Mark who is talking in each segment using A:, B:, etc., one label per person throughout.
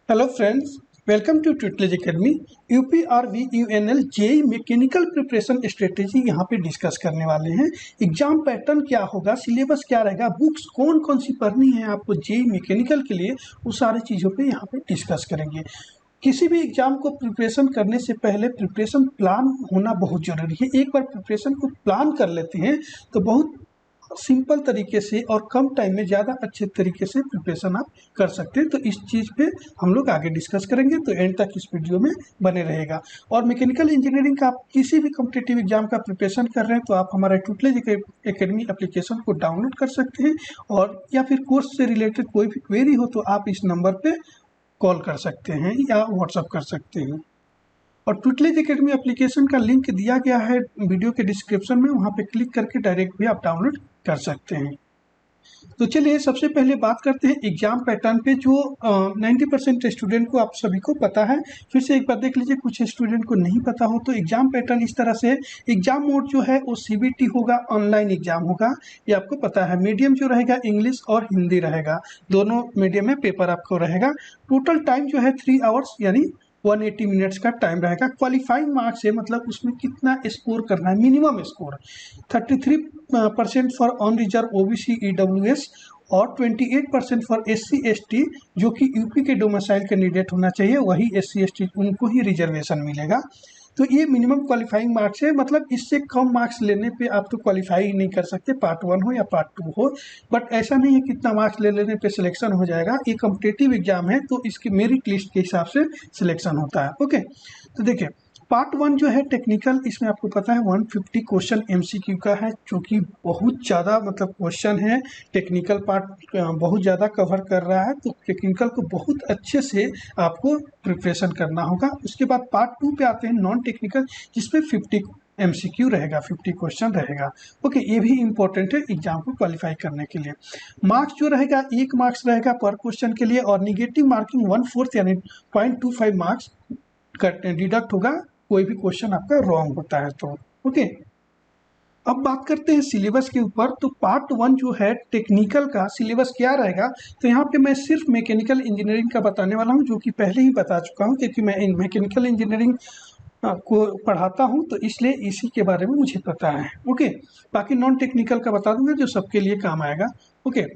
A: Hello friends, welcome to tutelage academy. UPRVUNL JE mechanical preparation strategy यहाँ पे discuss करने वाले हैं। एग्जाम पैटर्न क्या होगा, सिलेबस क्या रहेगा, बुक्स कौन कौन सी पढ़नी है आपको जेई मैकेनिकल के लिए, वो सारी चीज़ों पे यहाँ पे डिस्कस करेंगे। किसी भी एग्जाम को प्रिपरेशन करने से पहले प्रिपरेशन प्लान होना बहुत ज़रूरी है। एक बार प्रिपरेशन को प्लान कर लेते हैं तो बहुत सिंपल तरीके से और कम टाइम में ज़्यादा अच्छे तरीके से प्रिपरेशन आप कर सकते हैं। तो इस चीज़ पे हम लोग आगे डिस्कस करेंगे, तो एंड तक इस वीडियो में बने रहेगा। और मैकेनिकल इंजीनियरिंग का आप किसी भी कॉम्पिटिटिव एग्जाम का प्रिपरेशन कर रहे हैं तो आप हमारा ट्यूटलेज एकेडमी एप्लीकेशन को डाउनलोड कर सकते हैं, और या फिर कोर्स से रिलेटेड कोई भी क्वेरी हो तो आप इस नंबर पर कॉल कर सकते हैं या व्हाट्सअप कर सकते हैं। और ट्यूटलेज एकेडमी एप्लीकेशन का लिंक दिया गया है वीडियो के डिस्क्रिप्शन में, वहाँ पे क्लिक करके डायरेक्ट भी आप डाउनलोड कर सकते हैं। तो चलिए सबसे पहले बात करते हैं एग्जाम पैटर्न पे, जो 90% स्टूडेंट को आप सभी को पता है। फिर से एक बार देख लीजिए, कुछ स्टूडेंट को नहीं पता हो। तो एग्जाम पैटर्न इस तरह से है। एग्जाम मोड जो है वो सीबीटी होगा, ऑनलाइन एग्जाम होगा, ये आपको पता है। मीडियम जो रहेगा इंग्लिश और हिंदी रहेगा, दोनों मीडियम में पेपर आपको रहेगा। टोटल टाइम जो है 3 आवर्स यानी 180 मिनट्स का टाइम रहेगा। क्वालिफाइंग मार्क्स है, मतलब उसमें कितना स्कोर करना है, minimum score 33% for on reserve OBC EWS और 28% फॉर एससी एसटी, जो कि यूपी के डोमिसाइल कैंडिडेट होना चाहिए, वही एससी एसटी उनको ही रिजर्वेशन मिलेगा। तो ये मिनिमम क्वालिफाइंग मार्क्स है, मतलब इससे कम मार्क्स लेने पे आप तो क्वालिफाई ही नहीं कर सकते, पार्ट 1 हो या पार्ट 2 हो। बट ऐसा नहीं है कितना मार्क्स ले लेने पे सिलेक्शन हो जाएगा। ये कॉम्पिटिटिव एग्जाम है तो इसकी मेरिट लिस्ट के हिसाब से सिलेक्शन होता है। ओके, तो देखिए पार्ट 1 जो है टेक्निकल, इसमें आपको पता है 150 क्वेश्चन एमसीक्यू का है, जो कि बहुत ज़्यादा मतलब क्वेश्चन है। टेक्निकल पार्ट बहुत ज़्यादा कवर कर रहा है, तो टेक्निकल को बहुत अच्छे से आपको प्रिपरेशन करना होगा। उसके बाद पार्ट 2 पे आते हैं नॉन टेक्निकल, जिसमें 50 एमसीक्यू रहेगा, 50 क्वेश्चन रहेगा। ओके, ये भी इंपॉर्टेंट है एग्जाम को क्वालिफाई करने के लिए। मार्क्स जो रहेगा 1 मार्क्स रहेगा पर क्वेश्चन के लिए, और निगेटिव मार्किंग 1/4 यानी 0.25 मार्क्स डिडक्ट होगा कोई भी क्वेश्चन आपका रॉन्ग होता है तो। ओके, अब बात करते हैं सिलेबस के ऊपर। तो पार्ट 1 जो है टेक्निकल का सिलेबस क्या रहेगा, तो यहाँ पे मैं सिर्फ मैकेनिकल इंजीनियरिंग का बताने वाला हूँ, जो कि पहले ही बता चुका हूँ, क्योंकि मैं मैकेनिकल इंजीनियरिंग को पढ़ाता हूँ, तो इसलिए इसी के बारे में मुझे पता है। ओके, बाकी नॉन टेक्निकल का बता दूंगा जो सबके लिए काम आएगा। ओके,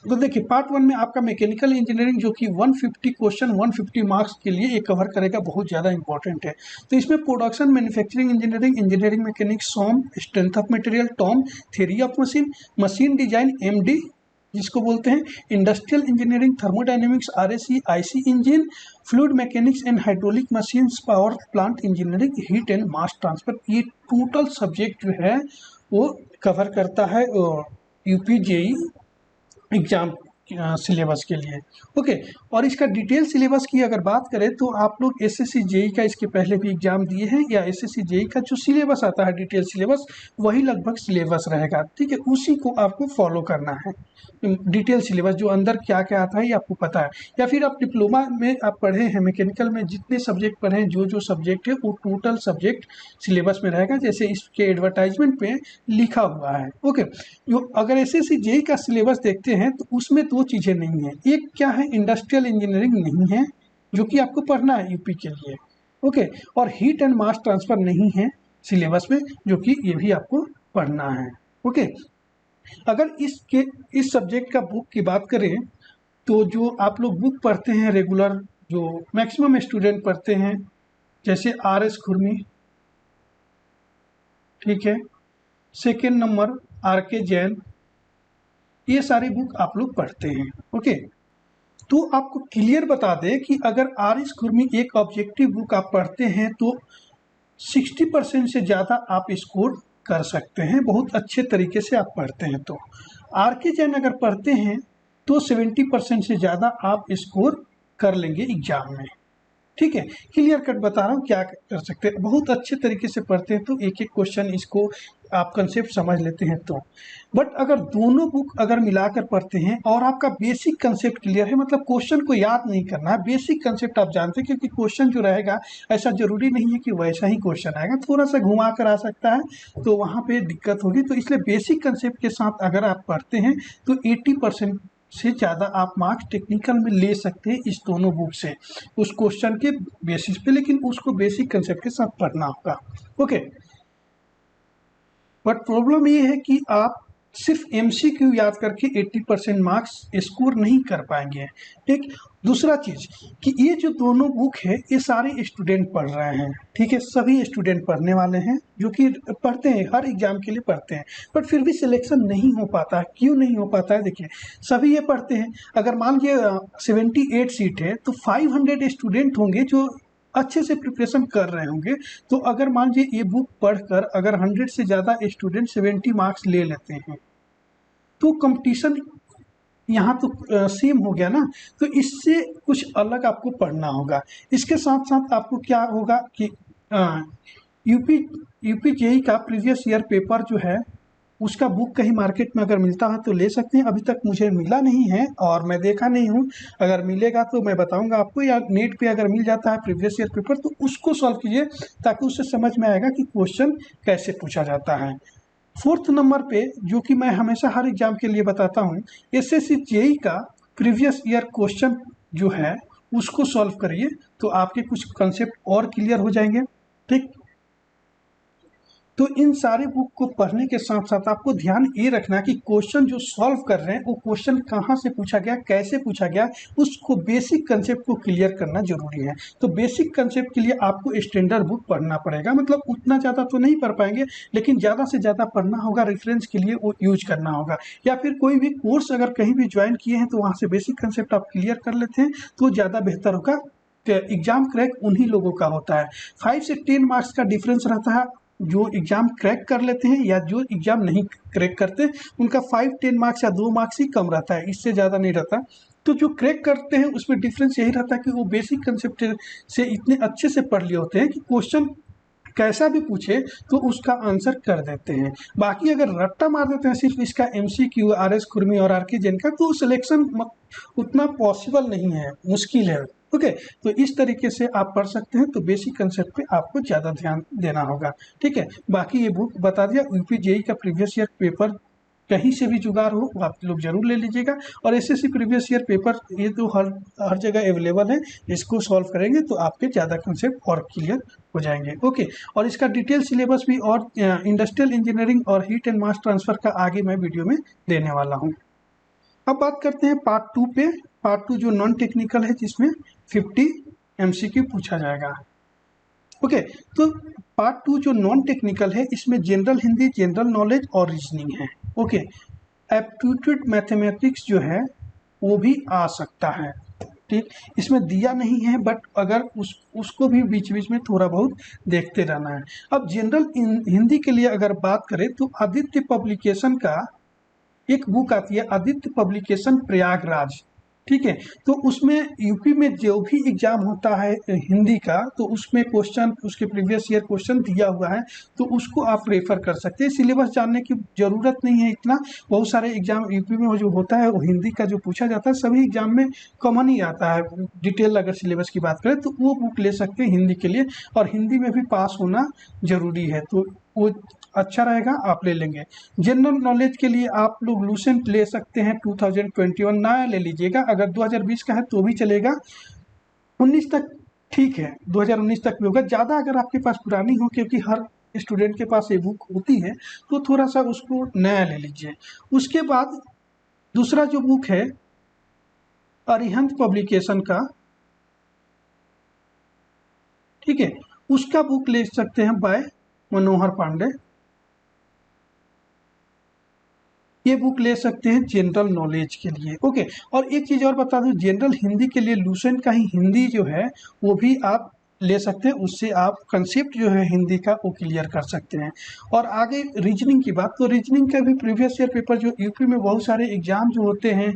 A: तो देखिए पार्ट 1 में आपका मैकेनिकल इंजीनियरिंग, जो कि 150 क्वेश्चन 150 मार्क्स के लिए ये कवर करेगा, बहुत ज़्यादा इंपॉर्टेंट है। तो इसमें production manufacturing engineering, engineering mechanics, SOM, strength of material, TOM, theory of machine, machine design MD जिसको बोलते हैं, industrial engineering, thermodynamics RAC, IC engine, fluid mechanics and hydraulic machines, power plant engineering, heat and mass transfer. ये total subject जो है वो cover करता है UP JEE exam syllabus के लिए। ओके, और इसका डिटेल सिलेबस की अगर बात करें तो आप लोग एसएससी जेई का इसके पहले भी एग्जाम दिए हैं, या एसएससी जेई का जो सिलेबस आता है डिटेल सिलेबस, वही लगभग सिलेबस रहेगा। ठीक है, उसी को आपको फॉलो करना है। डिटेल सिलेबस जो अंदर क्या क्या आता है ये आपको पता है, या फिर आप डिप्लोमा में आप पढ़े हैं, मैकेनिकल में जितने सब्जेक्ट पढ़े हैं, जो जो सब्जेक्ट है वो टोटल सब्जेक्ट सिलेबस में रहेगा, जैसे इसके एडवर्टाइजमेंट पे लिखा हुआ है। ओके, जो अगर एसएससी जेई का सिलेबस देखते हैं तो उसमें 2 चीज़ें नहीं है। एक क्या है, इंडस्ट्रियल इंजीनियरिंग नहीं है, जो कि आपको पढ़ना है यूपी के लिए। ओके, और हीट एंड मास ट्रांसफर नहीं है सिलेबस में, जो कि ये भी आपको पढ़ना है। ओके, अगर इस सब्जेक्ट का बुक की बात करें तो जो आप लोग बुक पढ़ते हैं रेगुलर, जो मैक्सिमम स्टूडेंट पढ़ते हैं, जैसे आर.एस. खुरमी, ठीक है, सेकेंड नंबर आर.के. जैन, ये सारी बुक आप लोग पढ़ते हैं। ओके, तो आपको क्लियर बता दें कि अगर आर.एस. खुरमी एक ऑब्जेक्टिव बुक आप पढ़ते हैं तो 60% से ज़्यादा आप स्कोर कर सकते हैं, बहुत अच्छे तरीके से आप पढ़ते हैं। तो आर.के. जैन अगर पढ़ते हैं तो 70% से ज़्यादा आप स्कोर कर लेंगे एग्जाम में। ठीक है, क्लियर कट बता रहा हूँ क्या कर सकते हैं। बहुत अच्छे तरीके से पढ़ते हैं तो एक एक क्वेश्चन इसको आप कंसेप्ट समझ लेते हैं तो। बट अगर दोनों बुक अगर मिलाकर पढ़ते हैं और आपका बेसिक कंसेप्ट क्लियर है, मतलब क्वेश्चन को याद नहीं करना है, बेसिक कंसेप्ट आप जानते हैं, क्योंकि क्वेश्चन जो रहेगा ऐसा जरूरी नहीं है कि वैसा ही क्वेश्चन आएगा, थोड़ा सा घुमा कर आ सकता है, तो वहाँ पे दिक्कत होगी। तो इसलिए बेसिक कंसेप्ट के साथ अगर आप पढ़ते हैं तो 80% से ज़्यादा आप मार्क्स टेक्निकल में ले सकते हैं इस दोनों बुक से, उस क्वेश्चन के बेसिस पे, लेकिन उसको बेसिक कंसेप्ट के साथ पढ़ना होगा। ओके, बट प्रॉब्लम ये है कि आप सिर्फ एमसीक्यू याद करके 80% मार्क्स स्कोर नहीं कर पाएंगे। ठीक, दूसरा चीज कि ये जो दोनों बुक है ये सारे स्टूडेंट पढ़ रहे हैं, ठीक है, सभी स्टूडेंट पढ़ने वाले हैं जो कि पढ़ते हैं, हर एग्जाम के लिए पढ़ते हैं, बट फिर भी सिलेक्शन नहीं हो पाता है। क्यों नहीं हो पाता है? देखिए, सभी ये पढ़ते हैं। अगर मान लीजिए 78 सीट है तो 500 स्टूडेंट होंगे जो अच्छे से प्रिपरेशन कर रहे होंगे। तो अगर मान लीजिए ये बुक पढ़कर अगर 100 से ज़्यादा स्टूडेंट 70 मार्क्स ले लेते हैं तो कंपटीशन यहाँ तो सेम हो गया ना। तो इससे कुछ अलग आपको पढ़ना होगा। इसके साथ साथ आपको क्या होगा कि यूपी जेई का प्रीवियस ईयर पेपर जो है उसका बुक कहीं मार्केट में अगर मिलता है तो ले सकते हैं। अभी तक मुझे मिला नहीं है और मैं देखा नहीं हूँ, अगर मिलेगा तो मैं बताऊंगा आपको, या नेट पे अगर मिल जाता है प्रीवियस ईयर पेपर तो उसको सॉल्व कीजिए ताकि उससे समझ में आएगा कि क्वेश्चन कैसे पूछा जाता है। फोर्थ नंबर पे जो कि मैं हमेशा हर एग्जाम के लिए बताता हूँ, एसएससी जेई का प्रीवियस ईयर क्वेश्चन जो है उसको सॉल्व करिए तो आपके कुछ कंसेप्ट और क्लियर हो जाएंगे। ठीक, तो इन सारे बुक को पढ़ने के साथ साथ आपको ध्यान ये रखना कि क्वेश्चन जो सॉल्व कर रहे हैं वो क्वेश्चन कहाँ से पूछा गया, कैसे पूछा गया, उसको बेसिक कंसेप्ट को क्लियर करना जरूरी है। तो बेसिक कंसेप्ट के लिए आपको स्टैंडर्ड बुक पढ़ना पड़ेगा, मतलब उतना ज़्यादा तो नहीं पढ़ पाएंगे लेकिन ज़्यादा से ज़्यादा पढ़ना होगा, रेफरेंस के लिए वो यूज करना होगा। या फिर कोई भी कोर्स अगर कहीं भी ज्वाइन किए हैं तो वहाँ से बेसिक कंसेप्ट आप क्लियर कर लेते हैं तो ज़्यादा बेहतर होगा। एग्जाम क्रैक उन्हीं लोगों का होता है। 5 से 10 मार्क्स का डिफरेंस रहता है जो एग्जाम क्रैक कर लेते हैं या जो एग्जाम नहीं क्रैक करते, उनका 5-10 मार्क्स या 2 मार्क्स ही कम रहता है, इससे ज़्यादा नहीं रहता। तो जो क्रैक करते हैं उसमें डिफरेंस यही रहता है कि वो बेसिक कंसेप्ट से इतने अच्छे से पढ़ लिए होते हैं कि क्वेश्चन कैसा भी पूछे तो उसका आंसर कर देते हैं। बाकी अगर रट्टा मार देते हैं सिर्फ इसका एमसीक्यू, आरएस खुरमी और आरके जैन का, तो सिलेक्शन उतना पॉसिबल नहीं है, मुश्किल है। ओके, तो इस तरीके से आप पढ़ सकते हैं। तो बेसिक कंसेप्ट पे आपको ज़्यादा ध्यान देना होगा। ठीक है, बाकी ये बुक बता दिया, यूपी जेई का प्रीवियस ईयर पेपर कहीं से भी जुगाड़ हो वो आप लोग जरूर ले लीजिएगा। और एसएससी प्रीवियस ईयर पेपर ये तो हर जगह अवेलेबल है, इसको सॉल्व करेंगे तो आपके ज़्यादा कंसेप्ट और क्लियर हो जाएंगे। ओके, और इसका डिटेल सिलेबस भी और इंडस्ट्रियल इंजीनियरिंग और हीट एंड मास ट्रांसफर का आगे मैं वीडियो में देने वाला हूँ। अब बात करते हैं पार्ट 2 पे। पार्ट 2 जो नॉन टेक्निकल है जिसमें 50 एमसीक्यू पूछा जाएगा। ओके, तो पार्ट 2 जो नॉन टेक्निकल है इसमें जनरल हिंदी, जनरल नॉलेज और रीजनिंग है। ओके, एप्टीट्यूड मैथमेटिक्स जो है वो भी आ सकता है। ठीक, इसमें दिया नहीं है बट अगर उसको भी बीच बीच में थोड़ा बहुत देखते रहना है। अब जनरल हिंदी के लिए अगर बात करें तो आदित्य पब्लिकेशन का एक बुक आती है, आदित्य पब्लिकेशन प्रयागराज। ठीक है, तो उसमें यूपी में जो भी एग्जाम होता है हिंदी का तो उसमें क्वेश्चन, उसके प्रीवियस ईयर क्वेश्चन दिया हुआ है, तो उसको आप रेफर कर सकते हैं। सिलेबस जानने की जरूरत नहीं है इतना, बहुत सारे एग्जाम यूपी में जो होता है वो हिंदी का जो पूछा जाता है सभी एग्जाम में कॉमन ही आता है। डिटेल अगर सिलेबस की बात करें तो वो बुक ले सकते हैं हिंदी के लिए, और हिंदी में भी पास होना जरूरी है तो वो अच्छा रहेगा, आप ले लेंगे। जनरल नॉलेज के लिए आप लोग लूसेंट ले सकते हैं, 2021 नया ले लीजिएगा। अगर 2020 का है तो भी चलेगा, 19 तक ठीक है, 2019 तक भी होगा। ज़्यादा अगर आपके पास पुरानी हो, क्योंकि हर स्टूडेंट के पास ये बुक होती है, तो थोड़ा सा उसको नया ले लीजिए। उसके बाद दूसरा जो बुक है अरिहंत पब्लिकेशन का, ठीक है, उसका बुक ले सकते हैं बाय मनोहर पांडे। ये बुक ले सकते हैं जनरल नॉलेज के लिए। ओके, और एक चीज़ और बता दूं, जनरल हिंदी के लिए लूसेंट का ही हिंदी जो है वो भी आप ले सकते हैं, उससे आप कंसेप्ट जो है हिंदी का वो क्लियर कर सकते हैं। और आगे रीजनिंग की बात, तो रीजनिंग का भी प्रीवियस ईयर पेपर जो यूपी में बहुत सारे एग्जाम जो होते हैं,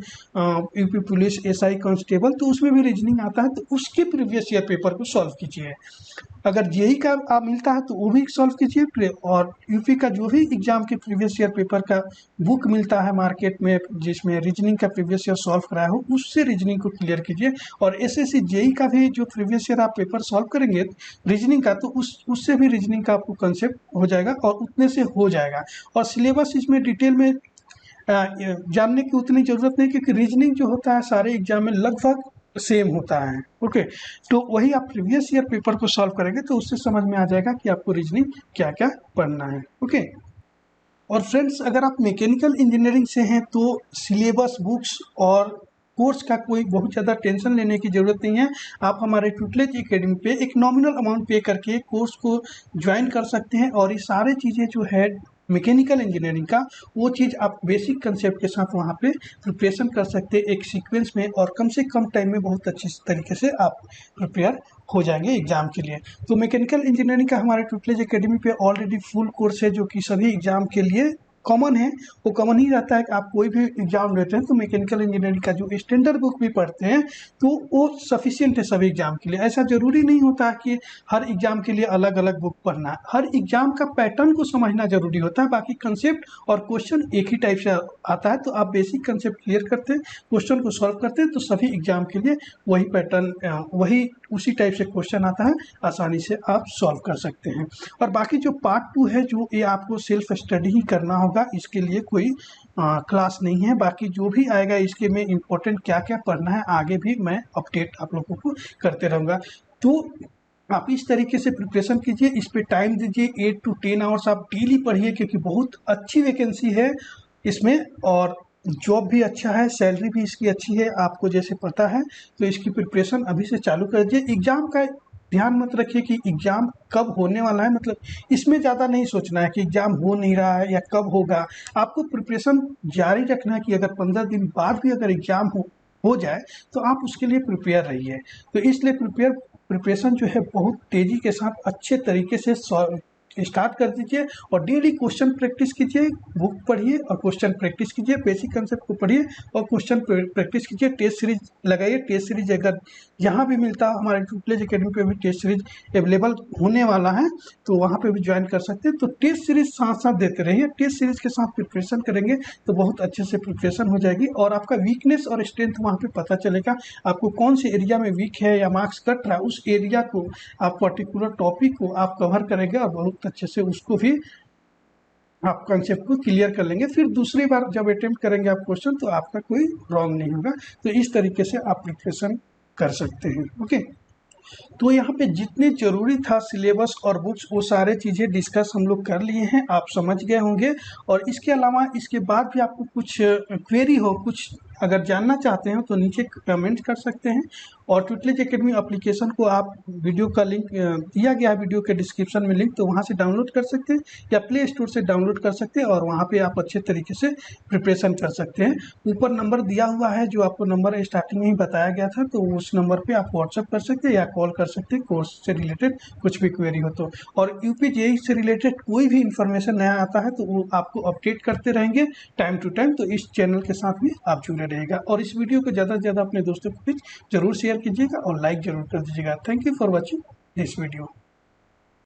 A: यूपी पुलिस, एसआई, कांस्टेबल, तो उसमें भी रीजनिंग आता है, तो उसके प्रीवियस ईयर पेपर को सॉल्व कीजिए। अगर जेई का आप मिलता है तो वो भी सॉल्व कीजिए, और यूपी का जो भी एग्जाम के प्रीवियस ईयर पेपर का बुक मिलता है मार्केट में जिसमें रीजनिंग का प्रीवियस ईयर सॉल्व कराया हो, उससे रीजनिंग को क्लियर कीजिए। और एसएससी जेई का भी जो प्रीवियस ईयर आप पेपर सॉल्व करेंगे रीजनिंग का, तो उससे भी रीजनिंग का आपको कंसेप्ट हो जाएगा और उतने से हो जाएगा। और सिलेबस इसमें डिटेल में जानने की उतनी ज़रूरत नहीं, क्योंकि रीजनिंग जो होता है सारे एग्जाम में लगभग सेम होता है। ओके, तो वही आप प्रीवियस ईयर पेपर को सॉल्व करेंगे तो उससे समझ में आ जाएगा कि आपको रीजनिंग क्या क्या पढ़ना है। ओके, और फ्रेंड्स अगर आप मैकेनिकल इंजीनियरिंग से हैं तो सिलेबस, बुक्स और कोर्स का कोई बहुत ज़्यादा टेंशन लेने की ज़रूरत नहीं है। आप हमारे ट्यूटलेज एकेडमी पे एक नॉमिनल अमाउंट पे करके कोर्स को ज्वाइन कर सकते हैं, और ये सारी चीज़ें जो है मैकेनिकल इंजीनियरिंग का, वो चीज़ आप बेसिक कंसेप्ट के साथ वहाँ पे प्रिपरेशन कर सकते हैं एक सीक्वेंस में, और कम से कम टाइम में बहुत अच्छे तरीके से आप प्रिपेयर हो जाएंगे एग्जाम के लिए। तो मैकेनिकल इंजीनियरिंग का हमारे ट्यूटलेज एकेडमी पे ऑलरेडी फुल कोर्स है जो कि सभी एग्जाम के लिए कॉमन है। वो कॉमन ही रहता है कि आप कोई भी एग्जाम लेते हैं तो मैकेनिकल इंजीनियरिंग का जो स्टैंडर्ड बुक भी पढ़ते हैं तो वो सफिशिएंट है सभी एग्जाम के लिए। ऐसा जरूरी नहीं होता है कि हर एग्जाम के लिए अलग अलग बुक पढ़ना है। हर एग्जाम का पैटर्न को समझना जरूरी होता है, बाकी कंसेप्ट और क्वेश्चन एक ही टाइप से आता है। तो आप बेसिक कंसेप्ट क्लियर करते हैं, क्वेश्चन को सॉल्व करते हैं, तो सभी एग्जाम के लिए वही पैटर्न, वही उसी टाइप से क्वेश्चन आता है, आसानी से आप सॉल्व कर सकते हैं। और बाकी जो पार्ट 2 है जो ये आपको सेल्फ स्टडी ही करना होगा, इसके लिए कोई क्लास नहीं है। बाकी जो भी आएगा इसके में इम्पोर्टेंट क्या क्या पढ़ना है आगे भी मैं अपडेट आप लोगों को करते रहूँगा। तो आप इस तरीके से प्रिपरेशन कीजिए, इस पे टाइम दीजिए, 8 to 10 आवर्स आप डेली पढ़िए, क्योंकि बहुत अच्छी वैकेंसी है इसमें, और जॉब भी अच्छा है, सैलरी भी इसकी अच्छी है, आपको जैसे पता है। तो इसकी प्रिपरेशन अभी से चालू कर दीजिए। एग्जाम का ध्यान मत रखिए कि एग्जाम कब होने वाला है, मतलब इसमें ज़्यादा नहीं सोचना है कि एग्जाम हो नहीं रहा है या कब होगा। आपको प्रिपरेशन जारी रखना है कि अगर 15 दिन बाद भी अगर एग्जाम हो जाए तो आप उसके लिए प्रिपेयर रहिए। तो इसलिए प्रिपरेशन जो है बहुत तेज़ी के साथ अच्छे तरीके से स्टार्ट कर दीजिए, और डेली क्वेश्चन प्रैक्टिस कीजिए, बुक पढ़िए और क्वेश्चन प्रैक्टिस कीजिए, बेसिक कंसेप्ट को पढ़िए और क्वेश्चन प्रैक्टिस कीजिए। टेस्ट सीरीज लगाइए, टेस्ट सीरीज अगर यहाँ भी मिलता है, हमारे ट्यूटलेज एकेडमी पे भी टेस्ट सीरीज अवेलेबल होने वाला है, तो वहाँ पे भी ज्वाइन कर सकते हैं। तो टेस्ट सीरीज साथ साथ देते रहिए, टेस्ट सीरीज के साथ प्रिपरेशन करेंगे तो बहुत अच्छे से प्रिपरेशन हो जाएगी, और आपका वीकनेस और स्ट्रेंथ वहाँ पे पता चलेगा। आपको कौन से एरिया में वीक है या मार्क्स कट रहा है, उस एरिया को आप पर्टिकुलर टॉपिक को आप कवर करेंगे और बहुत अच्छे से उसको भी आप कंसेप्ट को क्लियर कर लेंगे। फिर दूसरी बार जब अटेम्प्ट करेंगे आप क्वेश्चन तो आपका कोई रॉन्ग नहीं होगा। तो इस तरीके से आप प्रिपरेशन कर सकते हैं। ओके, तो यहाँ पे जितने जरूरी था सिलेबस और बुक्स वो सारे चीज़ें डिस्कस हम लोग कर लिए हैं, आप समझ गए होंगे। और इसके अलावा इसके बाद भी आपको कुछ क्वेरी हो, कुछ अगर जानना चाहते हैं तो नीचे कमेंट कर सकते हैं। और ट्यूटलेज एकेडमी एप्लीकेशन को आप वीडियो का लिंक दिया गया है वीडियो के डिस्क्रिप्शन में लिंक, तो वहाँ से डाउनलोड कर सकते हैं या प्ले स्टोर से डाउनलोड कर सकते हैं, और वहाँ पे आप अच्छे तरीके से प्रिपरेशन कर सकते हैं। ऊपर नंबर दिया हुआ है जो आपको नंबर स्टार्टिंग में ही बताया गया था, तो उस नंबर पे आप व्हाट्सअप कर सकते हैं या कॉल कर सकते हैं कोर्स से रिलेटेड कुछ भी क्वेरी हो तो। और यूपी जेईई से रिलेटेड कोई भी इंफॉर्मेशन नया आता है तो वो आपको अपडेट करते रहेंगे टाइम टू टाइम, तो इस चैनल के साथ भी आप जुड़े रहेगा। और इस वीडियो को ज़्यादा से ज़्यादा अपने दोस्तों के बीच जरूर शेयर कीजिएगा और लाइक जरूर कर दीजिएगा। Thank you for watching this video.